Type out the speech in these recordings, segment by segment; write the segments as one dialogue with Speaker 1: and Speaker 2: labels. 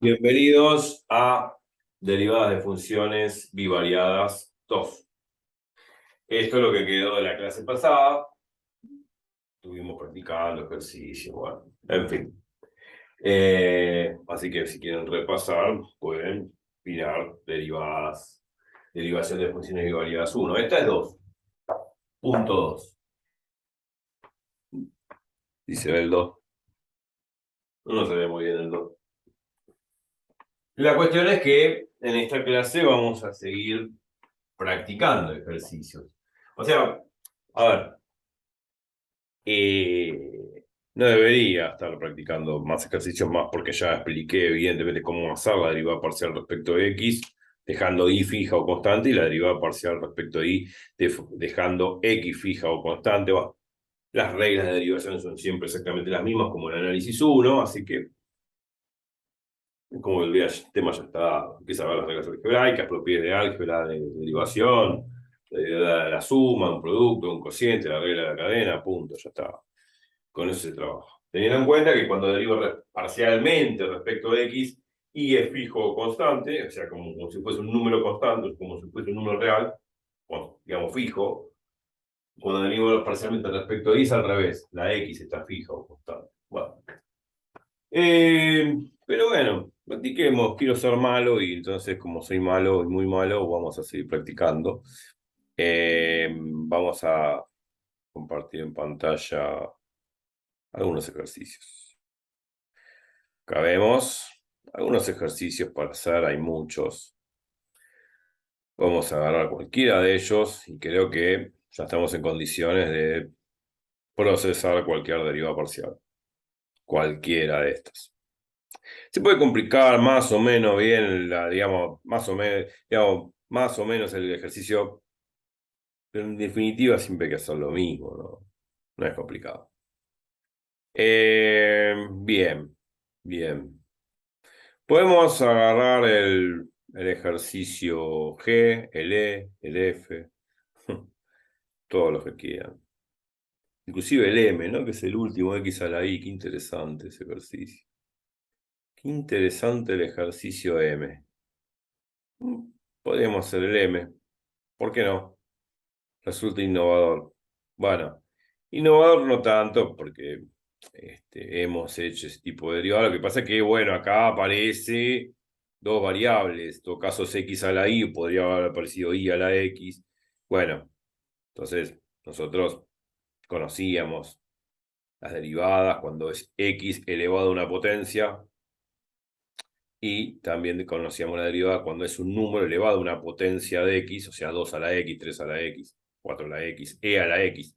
Speaker 1: Bienvenidos a Derivadas de Funciones Bivariadas 2. Esto es lo que quedó de la clase pasada. Estuvimos practicando ejercicio, bueno, en fin. Así que si quieren repasar, pueden mirar derivación de funciones bivariadas 1. Esta es 2. Punto 2. Si se ve el 2. No se ve muy bien el 2. La cuestión es que en esta clase vamos a seguir practicando ejercicios. O sea, a ver, no debería estar practicando más ejercicios más porque ya expliqué evidentemente cómo hacer la derivada parcial respecto de x, dejando y fija o constante, y la derivada parcial respecto de y, dejando x fija o constante. Bueno, las reglas de derivación son siempre exactamente las mismas como en el análisis 1, así que como el tema ya está, empieza a ver las reglas algebraicas, propiedades de álgebra, de derivación, la suma, un producto, un cociente, la regla de la cadena, punto, ya está. Con eso se trabaja. Teniendo en cuenta que cuando derivo parcialmente respecto de x, y es fijo o constante, o sea, como si fuese un número constante, como si fuese un número real, bueno, digamos fijo, cuando derivo parcialmente respecto de y es al revés, la x está fija o constante. Bueno. Pero bueno, practiquemos, quiero ser malo y entonces como soy malo y muy malo, vamos a seguir practicando. Vamos a compartir en pantalla algunos ejercicios. Acá vemos algunos ejercicios para hacer, hay muchos. Vamos a agarrar cualquiera de ellos y creo que ya estamos en condiciones de procesar cualquier derivada parcial. Cualquiera de estas. Se puede complicar más o menos bien, digamos, más o menos el ejercicio, pero en definitiva siempre hay que hacer lo mismo, ¿no? No es complicado. Bien. Podemos agarrar el ejercicio G, el E, el F, todos los que quieran. Inclusive el M, ¿no? Que es el último, X a la Y. Qué interesante ese ejercicio. Qué interesante el ejercicio M. Podríamos hacer el M. ¿Por qué no? Resulta innovador. Bueno, innovador no tanto porque hemos hecho ese tipo de derivado. Lo que pasa es que, bueno, acá aparece dos variables. En todo caso es x a la y, podría haber aparecido y a la x. Bueno, entonces nosotros conocíamos las derivadas cuando es x elevado a una potencia, y también conocíamos la derivada cuando es un número elevado a una potencia de x, o sea, 2 a la x, 3 a la x, 4 a la x, e a la x.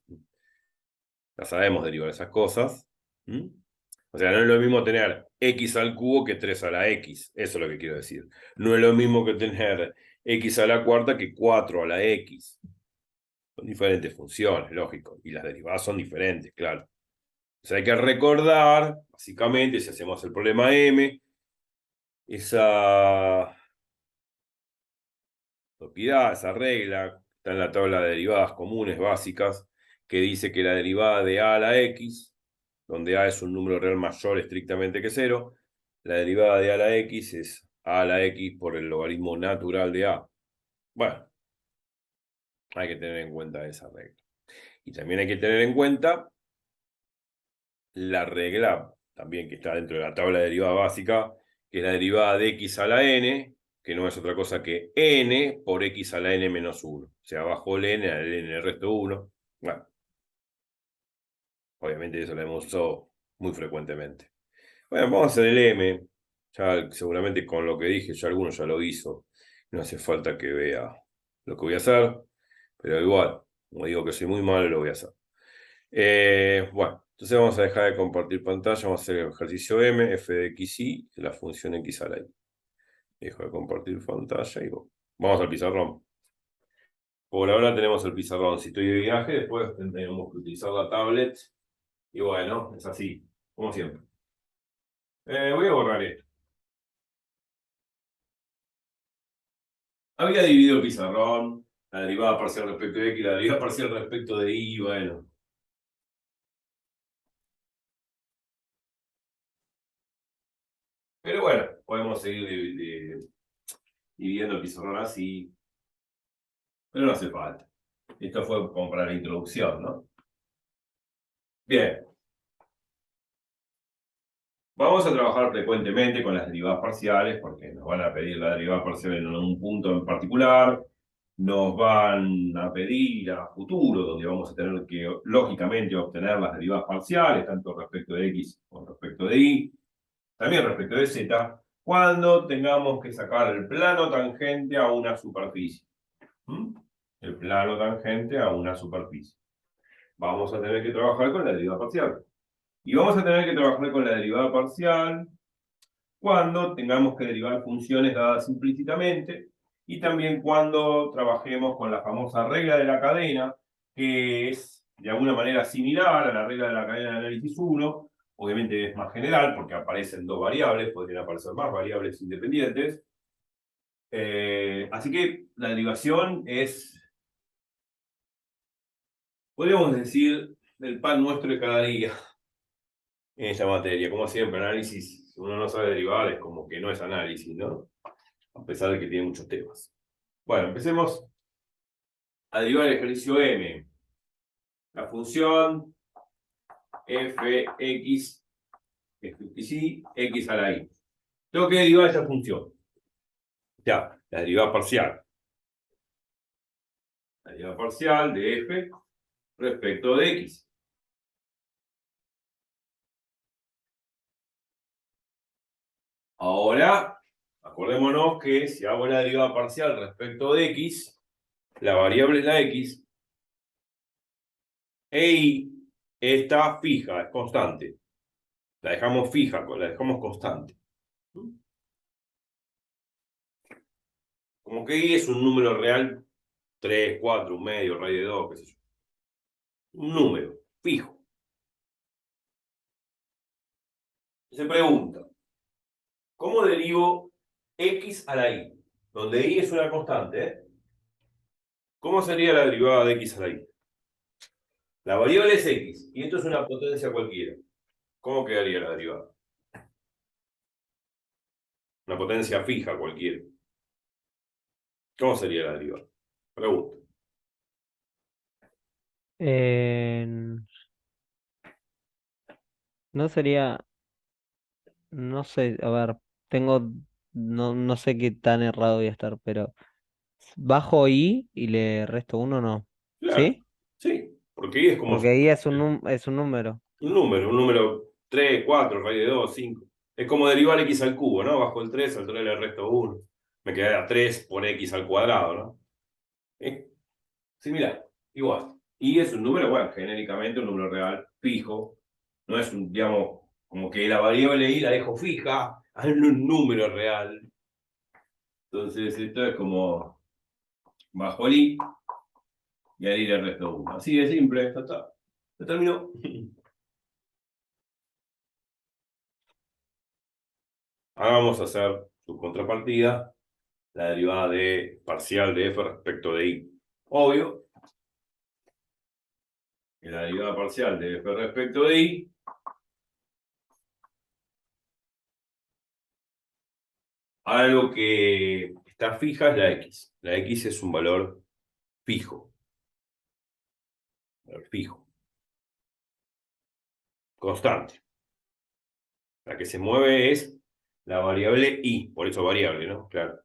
Speaker 1: Ya sabemos derivar esas cosas. O sea, no es lo mismo tener x al cubo que 3 a la x. Eso es lo que quiero decir. No es lo mismo que tener x a la cuarta que 4 a la x. Son diferentes funciones, lógico. Y las derivadas son diferentes, claro. O sea, hay que recordar, básicamente, si hacemos el problema M, esa propiedad, esa regla, está en la tabla de derivadas comunes básicas, que dice que la derivada de a la x, donde a es un número real mayor estrictamente que 0, la derivada de a la x es a la x por el logaritmo natural de a. Bueno, hay que tener en cuenta esa regla. Y también hay que tener en cuenta la regla, también que está dentro de la tabla de derivada básica, que es la derivada de x a la n, que no es otra cosa que n por x a la n menos 1. O sea, bajo el n, al n el resto 1. Bueno, obviamente eso lo hemos usado muy frecuentemente. Bueno, vamos a hacer el m. Ya seguramente con lo que dije, ya alguno ya lo hizo. No hace falta que vea lo que voy a hacer, pero igual, como digo que soy muy malo, lo voy a hacer. Bueno, entonces vamos a dejar de compartir pantalla, vamos a hacer el ejercicio M, f de x y la función x a la y. Dejo de compartir pantalla y vamos al pizarrón. Por ahora tenemos el pizarrón. Si estoy de viaje, después tendremos que utilizar la tablet. Y bueno, es así, como siempre. Voy a borrar esto. Había dividido el pizarrón, la derivada parcial respecto de x, la derivada parcial respecto de y, bueno. Pero bueno, podemos seguir dividiendo el pizarrón así, pero no hace falta. Esto fue como para la introducción, ¿no? Bien. Vamos a trabajar frecuentemente con las derivadas parciales porque nos van a pedir la derivada parcial en un punto en particular, nos van a pedir a futuro, donde vamos a tener que, lógicamente, obtener las derivadas parciales, tanto respecto de x como respecto de y, también respecto de z, cuando tengamos que sacar el plano tangente a una superficie. El plano tangente a una superficie. Vamos a tener que trabajar con la derivada parcial. Y vamos a tener que trabajar con la derivada parcial cuando tengamos que derivar funciones dadas implícitamente y también cuando trabajemos con la famosa regla de la cadena, que es de alguna manera similar a la regla de la cadena de análisis 1, obviamente es más general porque aparecen dos variables, podrían aparecer más variables independientes. Así que la derivación es, podríamos decir, el pan nuestro de cada día en esta materia. Como siempre, análisis, si uno no sabe derivar, es como que no es análisis, ¿no? A pesar de que tiene muchos temas. Bueno, empecemos a derivar el ejercicio M. La función fx, x a la y. Tengo que derivar esta función. Ya, la derivada parcial. La derivada parcial de f respecto de x. Ahora, acordémonos que si hago la derivada parcial respecto de x, la variable es la x, e y está fija, es constante. La dejamos fija, la dejamos constante. Como que y es un número real, 3, 4, un medio, raíz de 2, qué sé yo. Un número fijo. Se pregunta, ¿cómo derivo x a la y? Donde y es una constante, ¿eh? ¿Cómo sería la derivada de x a la y? La variable es x, y esto es una potencia cualquiera. ¿Cómo quedaría la derivada? Una potencia fija cualquiera. ¿Cómo sería la derivada? Pregunta.
Speaker 2: No sería, no sé, a ver, tengo, no sé qué tan errado voy a estar, pero bajo I y le resto uno, no.
Speaker 1: Claro,
Speaker 2: ¿Sí?
Speaker 1: sí, porque y es como
Speaker 2: Porque I es es un número.
Speaker 1: un número 3, 4, raíz de 2, 5. Es como derivar x al cubo, ¿no? Bajo el 3, al 3 le resto 1. Me queda 3 por x al cuadrado, ¿no? Es similar, igual. Y es un número, bueno, genéricamente un número real fijo. No es un, digamos, como que la variable y la dejo fija en un número real. Entonces, esto es como bajo el i y al i le resto 1. Así de simple, ya está. Se terminó. Ahora vamos a hacer su contrapartida, la derivada de parcial de f respecto de y. Obvio, que la derivada parcial de f respecto de y algo que está fija es la x. La x es un valor fijo. Fijo. Constante. La que se mueve es la variable y, por eso variable, ¿no? Claro.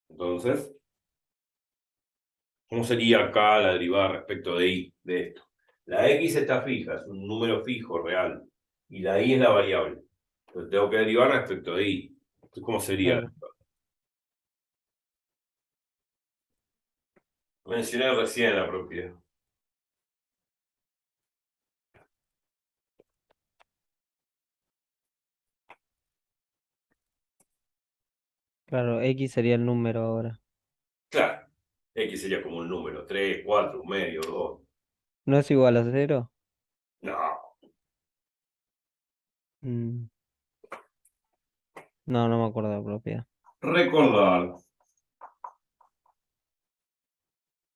Speaker 1: Entonces, ¿cómo sería acá la derivada respecto de y de esto? La x está fija, es un número fijo, real. Y la y es la variable. Entonces tengo que derivar respecto de y. Entonces, ¿cómo sería?
Speaker 2: Claro,
Speaker 1: Mencioné recién la propiedad.
Speaker 2: claro, X sería el número ahora.
Speaker 1: Claro. X sería como un número, 3, 4, un medio, 2.
Speaker 2: ¿No es igual a cero?
Speaker 1: No.
Speaker 2: Mm, no, no me acuerdo de la propiedad.
Speaker 1: Recordar.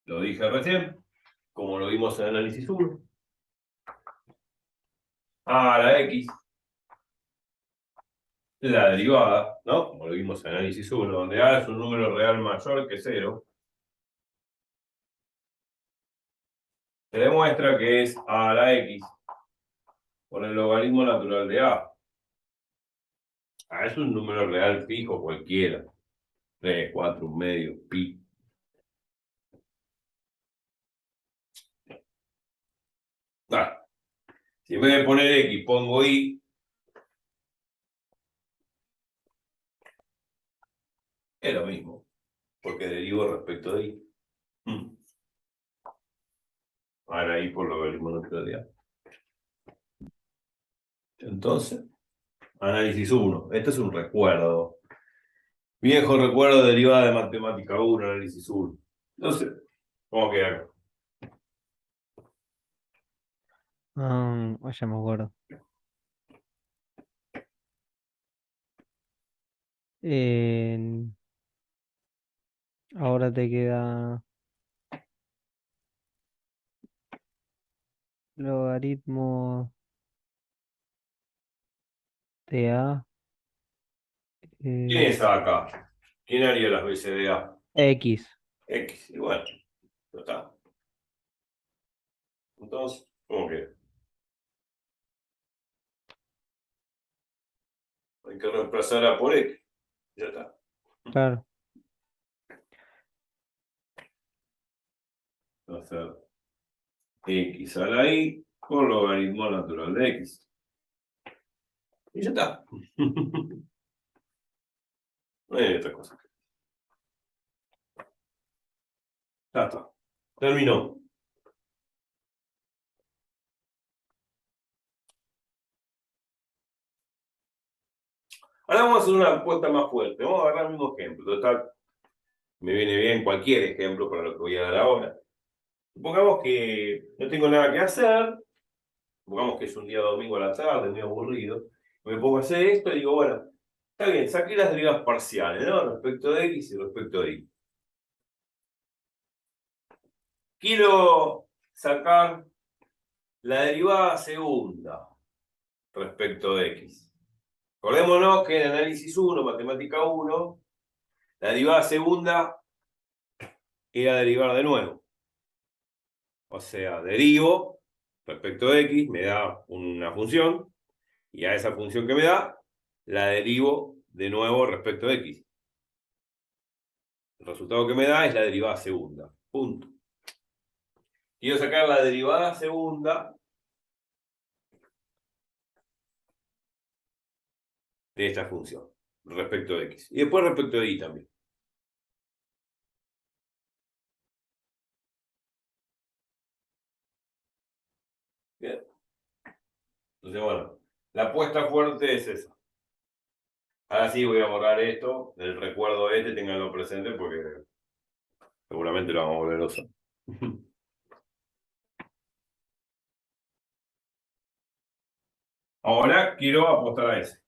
Speaker 1: Lo dije recién, como lo vimos en análisis 1. A la X la derivada, ¿no? Como lo vimos en análisis 1, donde A es un número real mayor que 0, se demuestra que es A a la X por el logaritmo natural de A. A es un número real fijo cualquiera. 3, 4, un medio, pi. Ah, si en vez de poner X pongo Y, es lo mismo, porque derivo respecto de Y. Ahora Y por logaritmo natural de A. Entonces, análisis 1. Este es un recuerdo. Viejo recuerdo de derivada de matemática 1, análisis 1. Entonces, ¿cómo queda?
Speaker 2: Ya me acuerdo. En- Ahora te queda logaritmo de A
Speaker 1: ¿Quién es
Speaker 2: es
Speaker 1: A acá? ¿Quién haría las veces de A?
Speaker 2: X.
Speaker 1: X. Y bueno, ya está. Entonces, ¿cómo queda? Hay que reemplazar A por X. Ya está.
Speaker 2: Claro,
Speaker 1: Va a ser X a la Y por logaritmo natural de X. Y ya está. No hay otra cosa. Ya está. Terminó. Ahora vamos a hacer una apuesta más fuerte. Vamos a agarrar el mismo ejemplo. Total, me viene bien cualquier ejemplo para lo que voy a dar ahora. Supongamos que no tengo nada que hacer. Supongamos que es un día domingo a la tarde, muy aburrido. Me pongo a hacer esto y digo, bueno, está bien, saqué las derivadas parciales, ¿no? Respecto de X y respecto de Y. Quiero sacar la derivada segunda respecto de X. Acordémonos que en análisis 1, matemática 1, la derivada segunda era derivar de nuevo. O sea, derivo respecto de X, me da una función, y a esa función que me da, la derivo de nuevo respecto de X. El resultado que me da es la derivada segunda. Punto. Quiero sacar la derivada segunda de esta función respecto de X. Y después respecto de Y también. Bien. Entonces, bueno, la apuesta fuerte es esa. Ahora sí voy a borrar esto, el recuerdo este, tenganlo presente porque seguramente lo vamos a volver a usar. Ahora quiero apostar a ese.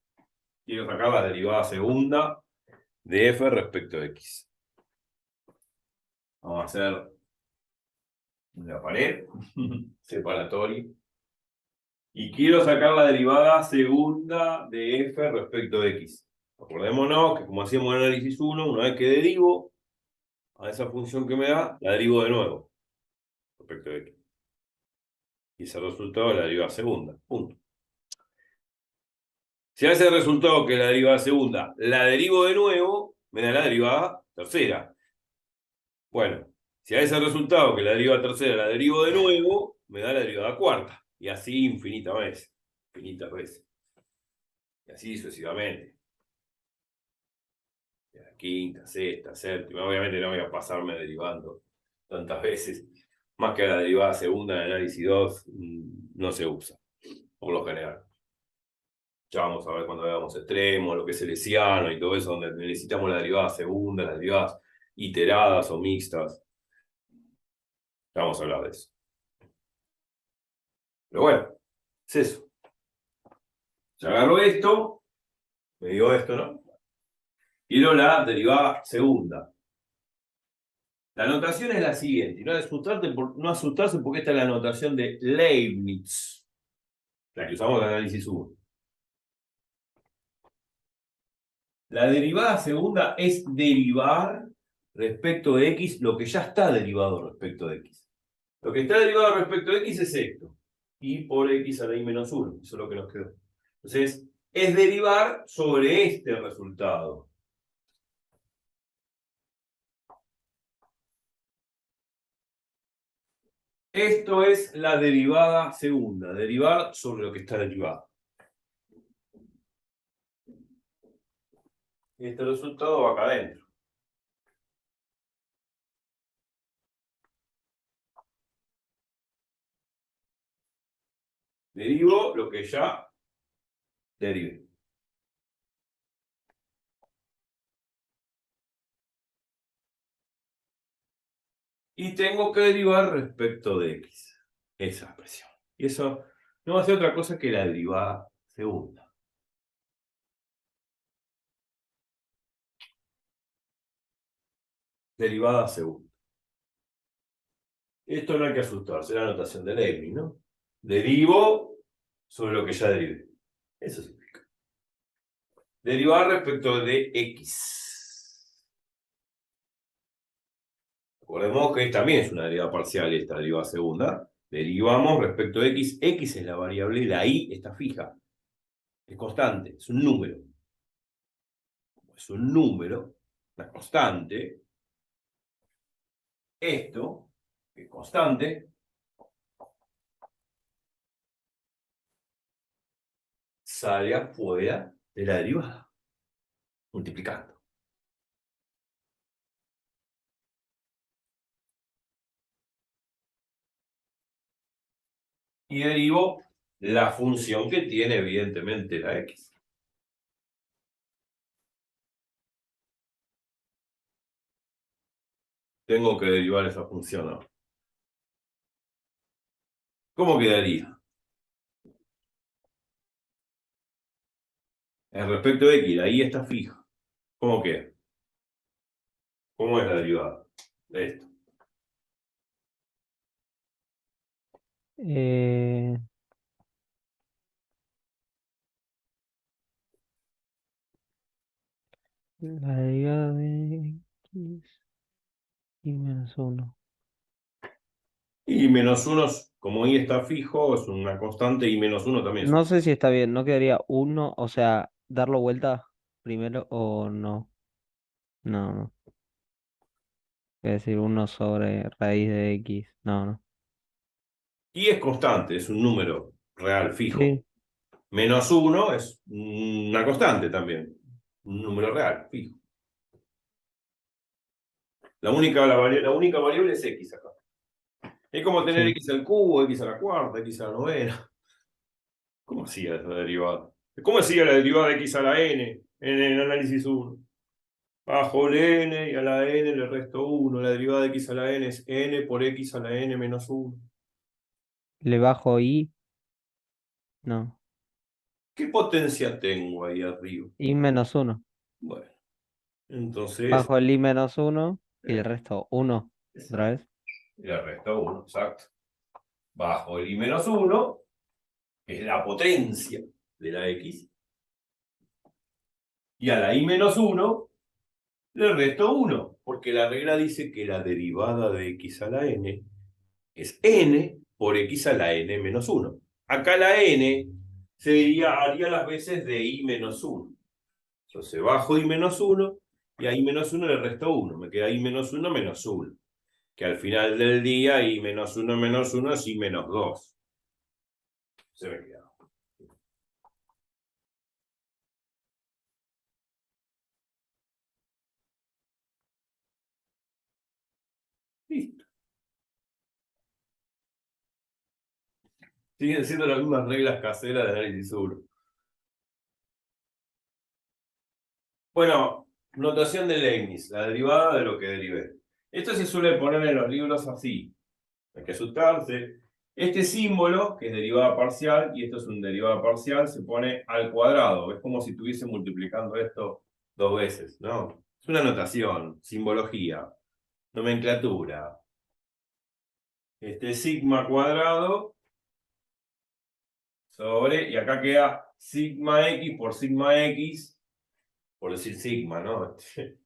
Speaker 1: Quiero sacar la derivada segunda de f respecto a x. Vamos a hacer una pared separatoria. Y quiero sacar la derivada segunda de f respecto a x. Acordémonos que como hacíamos en análisis 1, una vez que derivo a esa función que me da, la derivo de nuevo respecto a x. Y ese resultado es la derivada segunda. Punto. Si a ese resultado que es la derivada segunda la derivo de nuevo, me da la derivada tercera. Bueno, si a ese resultado que la derivada tercera la derivo de nuevo, me da la derivada cuarta. Y así infinitas veces. Infinitas veces. Y así sucesivamente. La quinta, sexta, séptima. Obviamente no voy a pasarme derivando tantas veces. Más que la derivada segunda en análisis 2 no se usa, por lo general. Ya vamos a ver cuando veamos extremos, lo que es el hessiano y todo eso, donde necesitamos la derivada segunda, las derivadas iteradas o mixtas. Ya vamos a hablar de eso. Pero bueno, es eso. Se agarro esto, me dio esto, ¿no? Quiero la derivada segunda. La notación es la siguiente, y no asustarse porque esta es la notación de Leibniz, la que usamos en análisis 1. La derivada segunda es derivar respecto de x lo que ya está derivado respecto de x. Lo que está derivado respecto de x es esto. Y por x a la i menos 1. Eso es lo que nos quedó. Entonces, es derivar sobre este resultado. Esto es la derivada segunda. Derivar sobre lo que está derivado. Este resultado va acá adentro. Derivo lo que ya derivé. Y tengo que derivar respecto de x. Esa expresión. Y eso no va a ser otra cosa que la derivada segunda. Derivada segunda. Esto no hay que asustarse, la notación de Leibniz, ¿no? Derivo sobre lo que ya derivé. Eso significa. Derivar respecto de x. Recordemos que también es una derivada parcial esta derivada segunda. Derivamos respecto de x. X es la variable y la y está fija. Es constante, es un número. Es un número, una constante. Esto, que es constante, sale afuera de la derivada, multiplicando. Y derivo la función que tiene evidentemente la x. Tengo que derivar esa función, ¿no? ¿Cómo quedaría? En respecto de x, la y está fija. ¿Cómo queda? ¿Cómo es la derivada de esto?
Speaker 2: Eh, la derivada de x y menos 1.
Speaker 1: Y menos 1, como y está fijo, es una constante, y menos 1 también es
Speaker 2: No
Speaker 1: una.
Speaker 2: sé si está bien, ¿no quedaría uno? O sea, darlo vuelta primero o no. No, no. Es decir, uno sobre raíz de x. No, no.
Speaker 1: Y es constante, es un número real, fijo.
Speaker 2: Sí,
Speaker 1: Menos 1 es una constante también. Un número real, fijo. La única variable es x acá. Es como tener
Speaker 2: sí.
Speaker 1: x al cubo, x a la cuarta, x a la novena. ¿Cómo hacía esa derivada? ¿Cómo hacía la derivada de x a la n en el análisis 1? Bajo el n y a la n le resto 1. La derivada de x a la n es n por x a la n menos 1.
Speaker 2: Le bajo y. No.
Speaker 1: ¿Qué potencia tengo ahí arriba?
Speaker 2: Y menos uno.
Speaker 1: Bueno, entonces,
Speaker 2: Bajo el i menos uno y el
Speaker 1: eh,
Speaker 2: resto uno. ¿Otra
Speaker 1: exacto.
Speaker 2: vez?
Speaker 1: Y le resto 1, exacto. Bajo el i menos 1, que es la potencia de la x, y a la i menos 1 le resto 1, porque la regla dice que la derivada de x a la n es n por x a la n menos 1. Acá la n haría las veces de i menos 1. Entonces bajo i menos 1 y a i menos 1 le resto 1. Me queda i menos 1 menos 1. Que al final del día i menos 1 menos 1 es i menos 2. Se me queda. Listo. Siguen siendo las mismas reglas caseras de análisis 1. Bueno, notación de Leibniz, la derivada de lo que derivé. Esto se suele poner en los libros así. Hay que asustarse. Este símbolo, que es derivada parcial, y esto es un derivada parcial, se pone al cuadrado. Es como si estuviese multiplicando esto dos veces, ¿no? Es una notación, simbología, nomenclatura. Este sigma cuadrado sobre, y acá queda sigma x por sigma x por decir sigma, ¿no?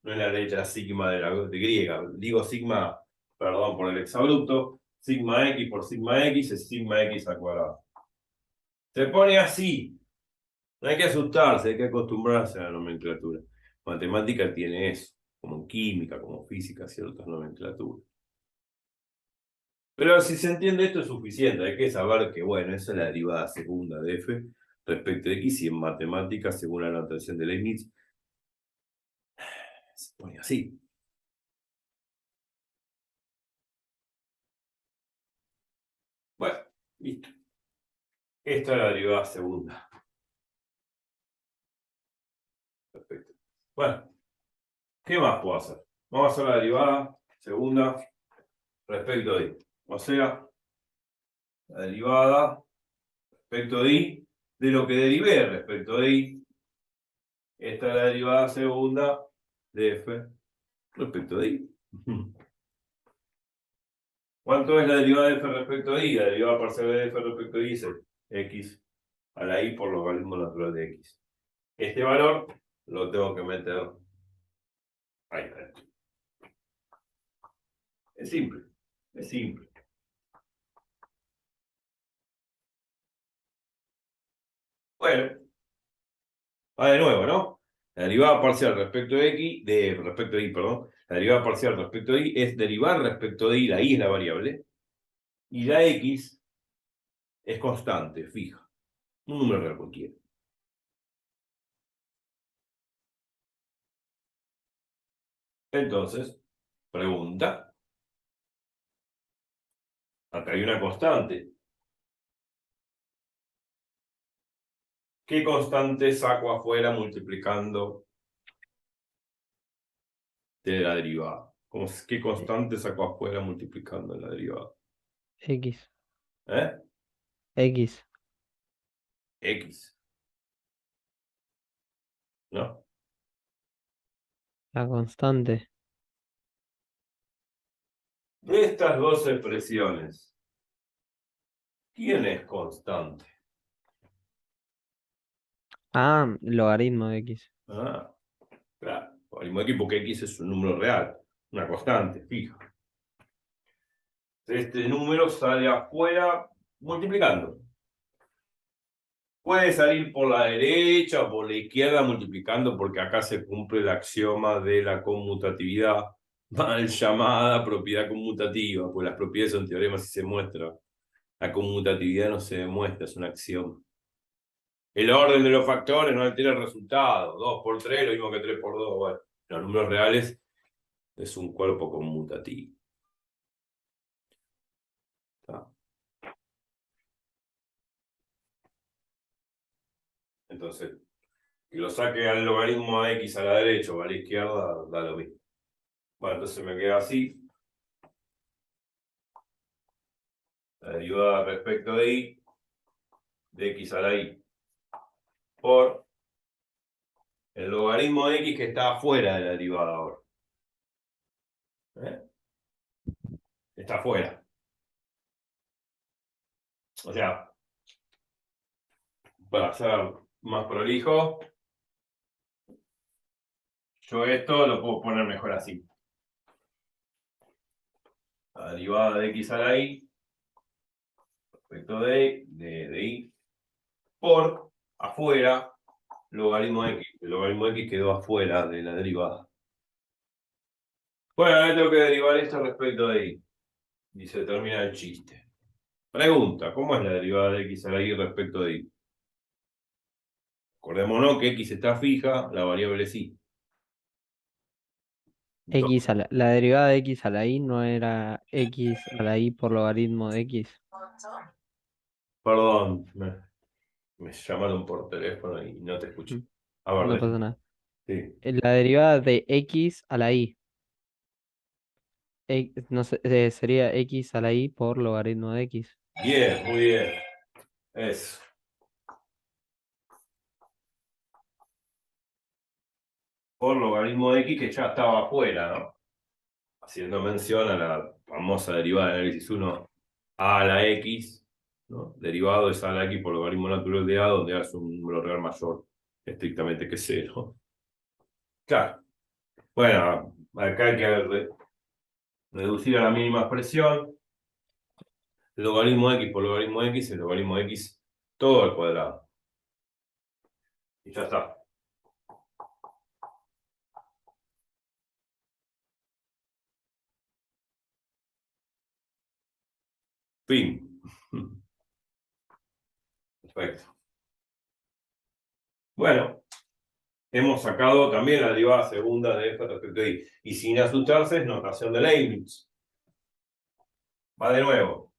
Speaker 1: No es la letra sigma de griega. Digo sigma, perdón por el exabrupto, sigma x por sigma x es sigma x al cuadrado. Se pone así. No hay que asustarse, hay que acostumbrarse a la nomenclatura. Matemática tiene eso, como química, como física, ciertas nomenclaturas. Pero si se entiende esto es suficiente, hay que saber que, bueno, esa es la derivada segunda de f respecto de x y en matemáticas, según la notación de Leibniz, se pone así. Bueno, listo. Esta es la derivada segunda. Perfecto. Bueno, ¿qué más puedo hacer? Vamos a hacer la derivada segunda respecto de y. O sea, la derivada respecto de y de lo que derivé respecto de y. Esta es la derivada segunda de f respecto de y. ¿Cuánto es la derivada de f respecto de y? La derivada parcial de f respecto de y es x a la y por logaritmo natural de x. Este valor lo tengo que meter ahí. Es simple, es simple. Bueno, va de nuevo, ¿no? La derivada parcial respecto de x, respecto de y, perdón. La derivada parcial respecto de y es derivar respecto de y, la y es la variable, y la x es constante, fija. Un número real cualquiera. Entonces, pregunta. Acá hay una constante. ¿Qué constante saco afuera multiplicando de la derivada? ¿Qué constante saco afuera multiplicando en la derivada?
Speaker 2: X.
Speaker 1: ¿Eh?
Speaker 2: X.
Speaker 1: X, ¿no?
Speaker 2: La constante.
Speaker 1: De estas dos expresiones, ¿quién es constante?
Speaker 2: Ah, logaritmo de X.
Speaker 1: Ah, claro. Al mismo tiempo que X es un número real, una constante, fija. Este número sale afuera multiplicando. Puede salir por la derecha o por la izquierda multiplicando porque acá se cumple el axioma de la conmutatividad, mal llamada propiedad conmutativa, pues las propiedades son teoremas y se muestra. La conmutatividad no se demuestra, es un axioma. El orden de los factores no altera el resultado. 2 por 3, lo mismo que 3 por 2. Bueno, los números reales es un cuerpo conmutativo. ¿Está? Entonces, que lo saque al logaritmo de x a la derecha o a la izquierda, da lo mismo. Bueno, entonces me queda así. La derivada respecto de y, de x a la y, por el logaritmo de x que está afuera de la derivada ahora. ¿Eh? Está afuera. O sea, para ser más prolijo, yo esto lo puedo poner mejor así. La derivada de x a la y respecto de y por afuera logaritmo de x. El logaritmo de x quedó afuera de la derivada. Bueno, ahora tengo que derivar esto respecto de y. Y se termina el chiste. Pregunta, ¿cómo es la derivada de x a la y respecto de y? Acordémonos que x está fija, la variable es y.
Speaker 2: X
Speaker 1: Entonces,
Speaker 2: a la derivada de X a la Y no era X a la Y por logaritmo de X.
Speaker 1: perdón, me llamaron por teléfono y no te escuché.
Speaker 2: Mm,
Speaker 1: A
Speaker 2: No
Speaker 1: ver,
Speaker 2: pasa nada.
Speaker 1: sí.
Speaker 2: La derivada de X a la Y. No sé, sería X a la Y por logaritmo de X.
Speaker 1: Bien, muy bien. Eso. Por logaritmo de x que ya estaba afuera, ¿no? Haciendo mención a la famosa derivada de análisis 1 a la x, ¿no? Derivado es a la x por logaritmo natural de a, donde a es un número real mayor estrictamente que cero. Claro. Bueno, acá hay que reducir a la mínima expresión. Logaritmo de x por logaritmo de x, el logaritmo de x todo al cuadrado. Y ya está. Fin. Perfecto. Bueno, hemos sacado también la derivada segunda de f respecto a y. Y sin asustarse, es notación de Leibniz. Va de nuevo.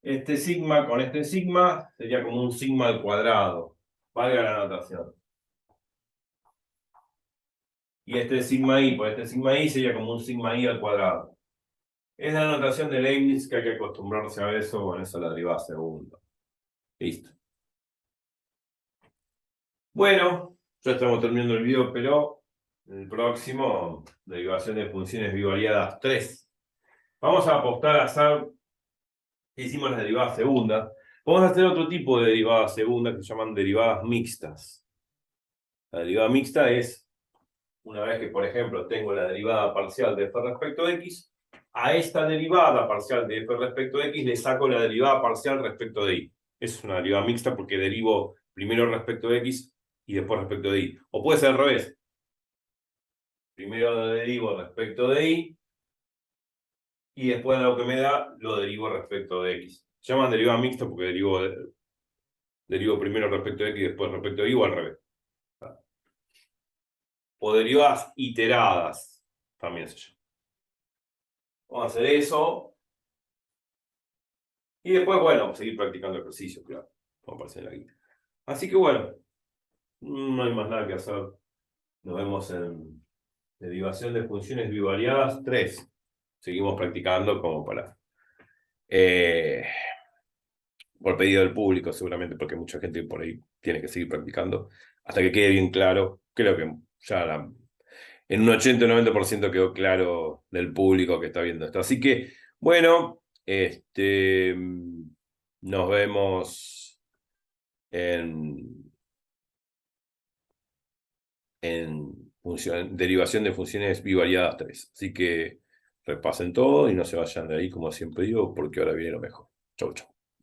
Speaker 1: Este sigma con este sigma sería como un sigma al cuadrado. Valga la notación. Y este sigma i por este sigma i sería como un sigma i al cuadrado. Es la notación de Leibniz que hay que acostumbrarse a eso. Bueno, esa es la derivada segunda. Listo. Bueno, ya estamos terminando el video, pero en el próximo, derivación de funciones bivariadas 3. Vamos a apostar a hacer, hicimos la derivada segunda. Vamos a hacer otro tipo de derivada segunda que se llaman derivadas mixtas. La derivada mixta es, una vez que, por ejemplo, tengo la derivada parcial de f respecto de x, a esta derivada parcial de f respecto de x le saco la derivada parcial respecto de y. Es una derivada mixta porque derivo primero respecto de x y después respecto de y. O puede ser al revés. Primero lo derivo respecto de y y después de lo que me da lo derivo respecto de x. Se llaman derivada mixta porque derivo primero respecto de x y después respecto de y o al revés. O derivadas iteradas también se llama. Vamos a hacer eso. Y después, bueno, seguir practicando ejercicios, claro. Como aparece en la guía. Así que bueno, no hay más nada que hacer. Nos vemos en derivación de funciones bivariadas 3. Seguimos practicando como para... por pedido del público, seguramente, porque mucha gente por ahí tiene que seguir practicando hasta que quede bien claro. Creo que ya en un 80 o 90% quedó claro del público que está viendo esto. Así que, bueno, nos vemos en derivación de funciones bivariadas 3. Así que repasen todo y no se vayan de ahí, como siempre digo, porque ahora viene lo mejor. Chau, chau.